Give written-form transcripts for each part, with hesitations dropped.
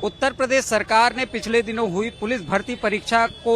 उत्तर प्रदेश सरकार ने पिछले दिनों हुई पुलिस भर्ती परीक्षा को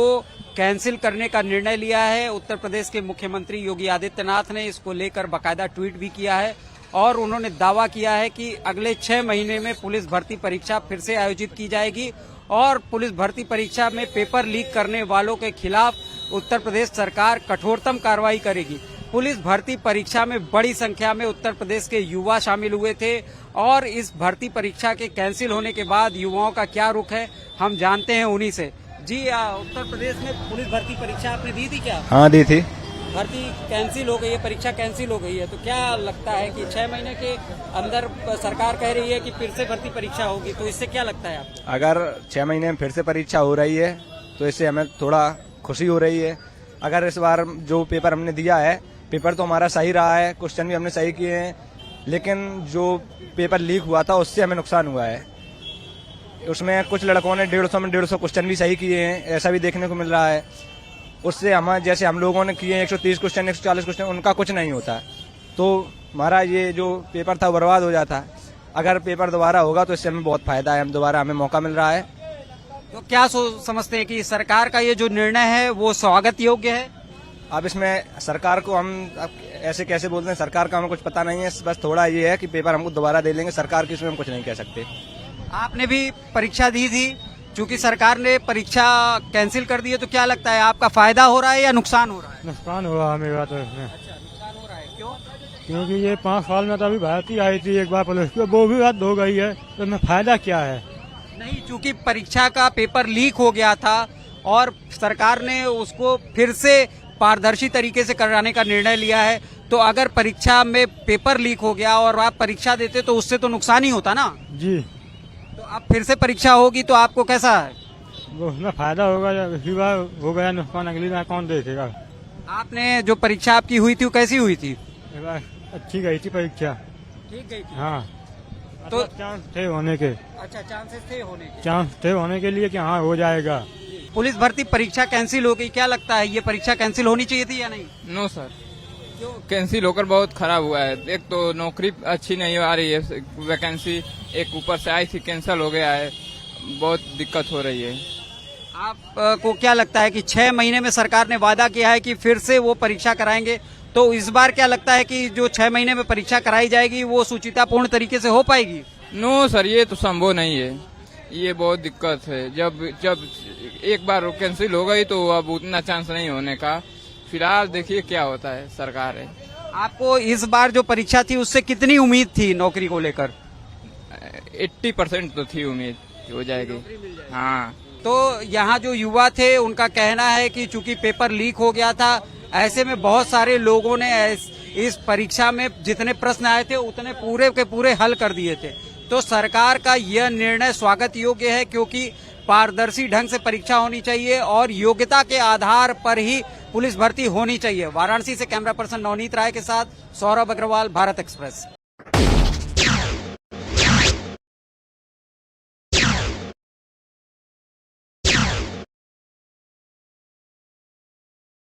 कैंसिल करने का निर्णय लिया है। उत्तर प्रदेश के मुख्यमंत्री योगी आदित्यनाथ ने इसको लेकर बाकायदा ट्वीट भी किया है और उन्होंने दावा किया है कि अगले 6 महीने में पुलिस भर्ती परीक्षा फिर से आयोजित की जाएगी और पुलिस भर्ती परीक्षा में पेपर लीक करने वालों के खिलाफ उत्तर प्रदेश सरकार कठोरतम कार्रवाई करेगी। पुलिस भर्ती परीक्षा में बड़ी संख्या में उत्तर प्रदेश के युवा शामिल हुए थे और इस भर्ती परीक्षा के कैंसिल होने के बाद युवाओं का क्या रुख है हम जानते हैं उन्हीं से। जी उत्तर प्रदेश में पुलिस भर्ती परीक्षा आपने दी थी क्या? हाँ दी थी। भर्ती कैंसिल हो गई है, परीक्षा कैंसिल हो गई है, तो क्या लगता है कि 6 महीने के अंदर सरकार कह रही है कि फिर से भर्ती परीक्षा होगी, तो इससे क्या लगता है आपको? अगर 6 महीने में फिर से परीक्षा हो रही है तो इससे हमें थोड़ा खुशी हो रही है। अगर इस बार जो पेपर हमने दिया है, पेपर तो हमारा सही रहा है, क्वेश्चन भी हमने सही किए हैं, लेकिन जो पेपर लीक हुआ था उससे हमें नुकसान हुआ है। उसमें कुछ लड़कों ने 150 में 150 क्वेश्चन भी सही किए हैं, ऐसा भी देखने को मिल रहा है। उससे जैसे हम लोगों ने किए 130 क्वेश्चन 140 क्वेश्चन, उनका कुछ नहीं होता, तो हमारा ये जो पेपर था बर्बाद हो जाता। अगर पेपर दोबारा होगा तो इससे हमें बहुत फायदा है, दोबारा हमें मौका मिल रहा है। तो क्या समझते हैं कि सरकार का ये जो निर्णय है वो स्वागत योग्य है? अब इसमें सरकार को हम ऐसे कैसे बोलते हैं, सरकार का हमें कुछ पता नहीं है, बस थोड़ा ये है कि पेपर हमको दोबारा दे लेंगे, सरकार की इसमें हम कुछ नहीं कह सकते। आपने भी परीक्षा दी थी, चूंकि सरकार ने परीक्षा कैंसिल कर दी है, तो क्या लगता है आपका फायदा हो रहा है या नुकसान हो रहा है? नुकसान हुआ हमें बात है इसमें। अच्छा, नुकसान हो रहा है, क्यों? क्योंकि ये 5 साल में तो अभी भर्ती आई थी एक बार पुलिस की, वो भी रद्द हो गई है, तो इसमें फायदा क्या है? नहीं, चूंकि परीक्षा का पेपर लीक हो गया था और सरकार ने उसको फिर से पारदर्शी तरीके से कराने का निर्णय लिया है, तो अगर परीक्षा में पेपर लीक हो गया और आप परीक्षा देते तो उससे तो नुकसान ही होता ना जी। तो अब फिर से परीक्षा होगी तो आपको कैसा है? वो उसमें फायदा होगा, जब इसी बार हो गया नुकसान अगली बार कौन देखेगा? आपने जो परीक्षा आपकी हुई थी वो कैसी हुई थी? एक बार अच्छी गई थी परीक्षा। ठीक गई थी। हाँ, तो चांस थे होने के, अच्छा, चांसेस थे होने के। चांस थे होने के लिए कि हाँ हो जाएगा। पुलिस भर्ती परीक्षा कैंसिल हो गई, क्या लगता है ये परीक्षा कैंसिल होनी चाहिए थी या नहीं? नो सर, क्यों? कैंसिल होकर बहुत खराब हुआ है। एक तो नौकरी अच्छी नहीं आ रही है, वैकेंसी एक ऊपर से आई थी कैंसिल हो गया है, बहुत दिक्कत हो रही है। आपको क्या लगता है कि 6 महीने में सरकार ने वादा किया है कि फिर से वो परीक्षा कराएंगे, तो इस बार क्या लगता है कि जो 6 महीने में परीक्षा कराई जाएगी वो सुचितापूर्ण तरीके से हो पाएगी? नो सर, ये तो संभव नहीं है, ये बहुत दिक्कत है। जब एक बार कैंसिल हो गई तो अब उतना चांस नहीं होने का। फिलहाल देखिए क्या होता है, सरकार है। आपको इस बार जो परीक्षा थी उससे कितनी उम्मीद थी नौकरी को लेकर? 80% तो थी उम्मीद हो जाएगी। हाँ, तो यहाँ जो युवा थे उनका कहना है कि चूंकि पेपर लीक हो गया था, ऐसे में बहुत सारे लोगों ने इस परीक्षा में जितने प्रश्न आए थे उतने पूरे के पूरे हल कर दिए थे। तो सरकार का यह निर्णय स्वागत योग्य है, क्योंकि पारदर्शी ढंग से परीक्षा होनी चाहिए और योग्यता के आधार पर ही पुलिस भर्ती होनी चाहिए। वाराणसी से कैमरा पर्सन नवनीत राय के साथ सौरभ अग्रवाल, भारत एक्सप्रेस।